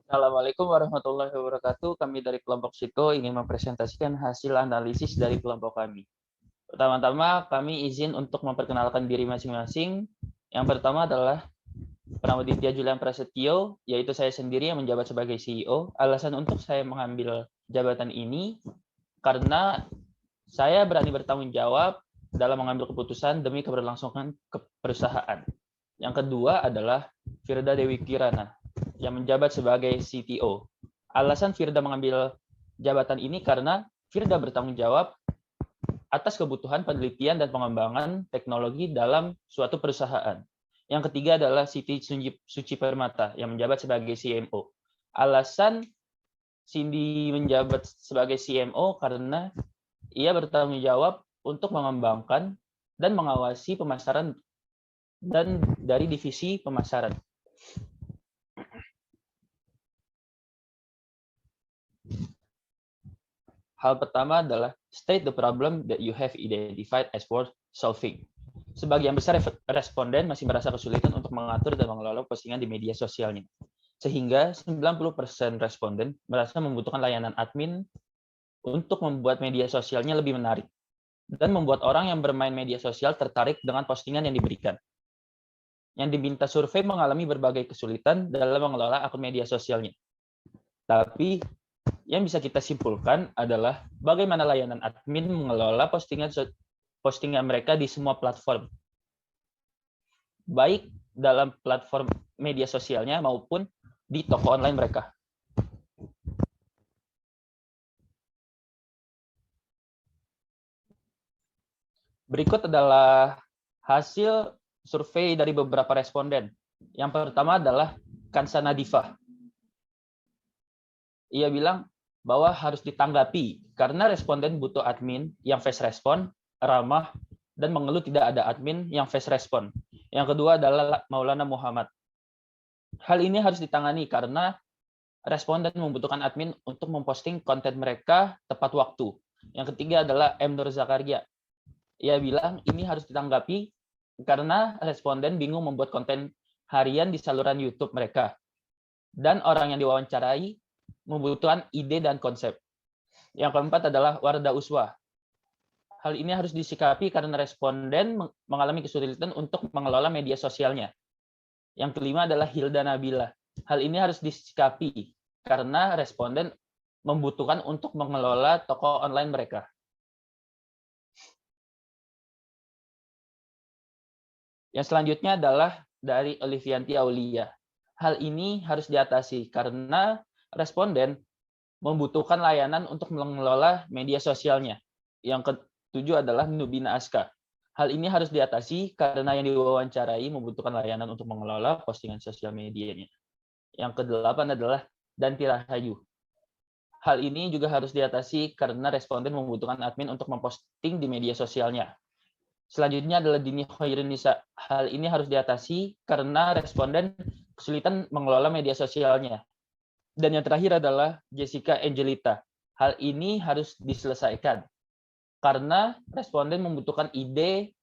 Assalamualaikum warahmatullahi wabarakatuh. Kami dari kelompok Psiko ingin mempresentasikan hasil analisis dari kelompok kami. Pertama-tama, kami izin untuk memperkenalkan diri masing-masing. Yang pertama adalah Pramuditya Julian Prasetyo, yaitu saya sendiri yang menjabat sebagai CEO. Alasan untuk saya mengambil jabatan ini karena saya berani bertanggung jawab dalam mengambil keputusan demi keberlangsungan perusahaan. Yang kedua adalah Firda Dewi Kirana, yang menjabat sebagai CTO. Alasan Firda mengambil jabatan ini karena Firda bertanggung jawab atas kebutuhan penelitian dan pengembangan teknologi dalam suatu perusahaan. Yang ketiga adalah Siti Suci Permata yang menjabat sebagai CMO. Alasan Cindy menjabat sebagai CMO karena ia bertanggung jawab untuk mengembangkan dan mengawasi pemasaran dan dari divisi pemasaran. Hal pertama adalah state the problem that you have identified as worth solving. Sebagian besar responden masih merasa kesulitan untuk mengatur dan mengelola postingan di media sosialnya. Sehingga 90% responden merasa membutuhkan layanan admin untuk membuat media sosialnya lebih menarik dan membuat orang yang bermain media sosial tertarik dengan postingan yang diberikan. Yang diminta survei mengalami berbagai kesulitan dalam mengelola akun media sosialnya. Tapi yang bisa kita simpulkan adalah bagaimana layanan admin mengelola postingan mereka di semua platform, baik dalam platform media sosialnya maupun di toko online mereka. Berikut adalah hasil survei dari beberapa responden. Yang pertama adalah Kansana Diva. Ia bilang bahwa harus ditanggapi karena responden butuh admin yang fast respon, ramah, dan mengeluh tidak ada admin yang fast respon. Yang kedua adalah Maulana Muhammad. Hal ini harus ditangani karena responden membutuhkan admin untuk memposting konten mereka tepat waktu. Yang ketiga adalah M. Nur Zakaria. Ia bilang ini harus ditanggapi karena responden bingung membuat konten harian di saluran YouTube mereka. Dan orang yang diwawancarai membutuhkan ide dan konsep. Yang keempat adalah Wardah Uswa. Hal ini harus disikapi karena responden mengalami kesulitan untuk mengelola media sosialnya. Yang kelima adalah Hilda Nabila. Hal ini harus disikapi karena responden membutuhkan untuk mengelola toko online mereka. Yang selanjutnya adalah dari Olivianti Aulia. Hal ini harus diatasi karena responden membutuhkan layanan untuk mengelola media sosialnya. Yang ketujuh adalah Nubina Aska. Hal ini harus diatasi karena yang diwawancarai membutuhkan layanan untuk mengelola postingan sosial medianya. Yang kedelapan adalah Danti Rahayu. Hal ini juga harus diatasi karena responden membutuhkan admin untuk memposting di media sosialnya. Selanjutnya adalah Dini Khairunisa. Hal ini harus diatasi karena responden kesulitan mengelola media sosialnya. Dan yang terakhir adalah Jessica Angelita. Hal ini harus diselesaikan karena responden membutuhkan ide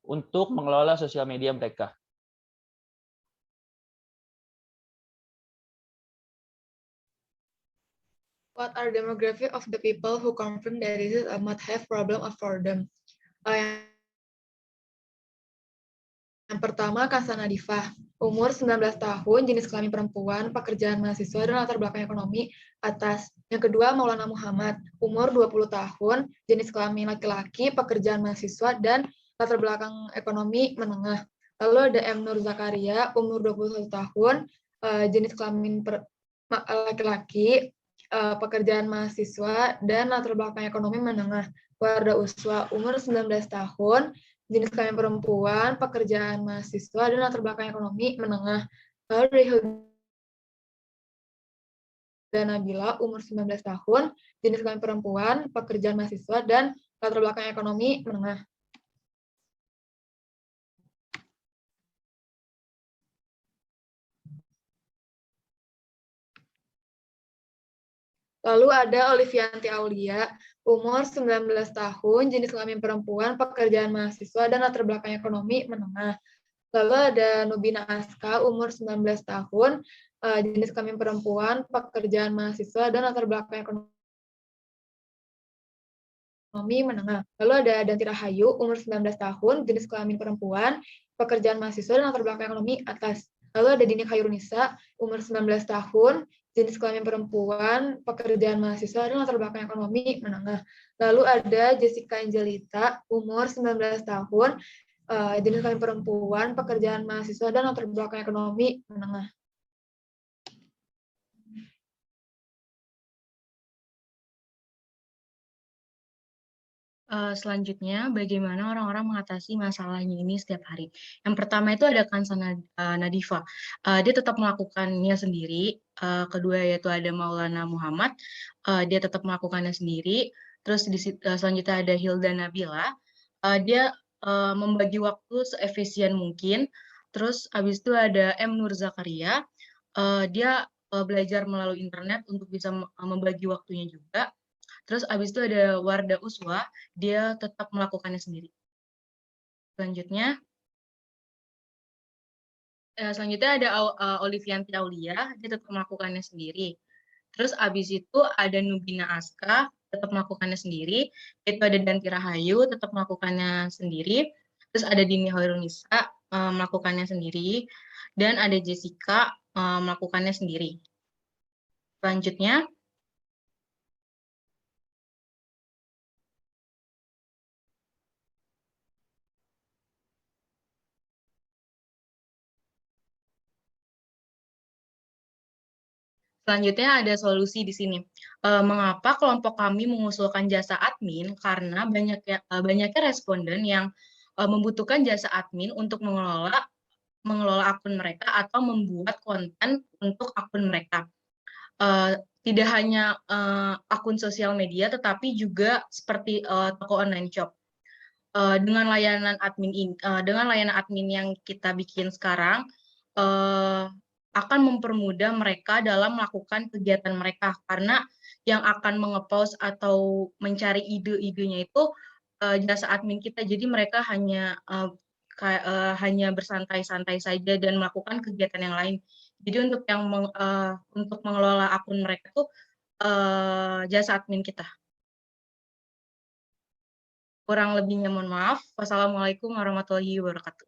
untuk mengelola sosial media mereka. What are demographic of the people who confirm that this might have problem for them? Yang pertama, Kansana Diva. Umur 19 tahun, jenis kelamin perempuan, pekerjaan mahasiswa, dan latar belakang ekonomi atas. Yang kedua, Maulana Muhammad. Umur 20 tahun, jenis kelamin laki-laki, pekerjaan mahasiswa, dan latar belakang ekonomi menengah. Lalu ada M. Nur Zakaria, umur 21 tahun, jenis kelamin laki-laki, pekerjaan mahasiswa, dan latar belakang ekonomi menengah. Wardah Uswa, umur 19 tahun, jenis kelamin perempuan, pekerjaan mahasiswa, dan latar belakang ekonomi menengah. Lalu dari Hilda Nabila, umur 19 tahun, jenis kelamin perempuan, pekerjaan mahasiswa, dan latar belakang ekonomi menengah. Lalu ada Olivianti Aulia, umur 19 tahun, jenis kelamin perempuan, pekerjaan mahasiswa, dan latar belakang ekonomi menengah. Lalu ada Nubina Aska, umur 19 tahun, jenis kelamin perempuan, pekerjaan mahasiswa, dan latar belakang ekonomi menengah. Lalu ada Danti Rahayu, umur 19 tahun, jenis kelamin perempuan, pekerjaan mahasiswa, dan latar belakang ekonomi atas. Lalu ada Dini Khairunisa, umur 19 tahun, jenis kelamin perempuan, pekerjaan mahasiswa, dan latar belakang ekonomi menengah. Lalu ada Jessica Angelita, umur 19 tahun, jenis kelamin perempuan, pekerjaan mahasiswa, dan latar belakang ekonomi menengah. Selanjutnya, bagaimana orang-orang mengatasi masalahnya ini setiap hari. Yang pertama itu ada Kansana Nadifa. Dia tetap melakukannya sendiri. Kedua yaitu ada Maulana Muhammad. Dia tetap melakukannya sendiri. Terus selanjutnya ada Hilda Nabila. Dia membagi waktu seefisien mungkin. Terus habis itu ada M. Nur Zakaria. Dia belajar melalui internet untuk bisa membagi waktunya juga. Terus abis itu ada Wardah Uswa, dia tetap melakukannya sendiri. Selanjutnya ada Olivianti Aulia, dia tetap melakukannya sendiri. Terus abis itu ada Nubina Aska, tetap melakukannya sendiri. Itu ada Danti Rahayu, tetap melakukannya sendiri. Terus ada Dini Khairunisa, melakukannya sendiri. Dan ada Jessica, melakukannya sendiri. Selanjutnya, ada solusi di sini. Mengapa kelompok kami mengusulkan jasa admin? Karena banyaknya responden yang membutuhkan jasa admin untuk mengelola akun mereka atau membuat konten untuk akun mereka. Tidak hanya akun sosial media, tetapi juga seperti toko online shop. Dengan layanan admin yang kita bikin sekarang, akan mempermudah mereka dalam melakukan kegiatan mereka, karena yang akan mengepost atau mencari ide-idenya itu jasa admin kita. Jadi mereka hanya bersantai-santai saja dan melakukan kegiatan yang lain. Jadi untuk mengelola akun mereka itu jasa admin kita. Kurang lebihnya mohon maaf. Wassalamualaikum warahmatullahi wabarakatuh.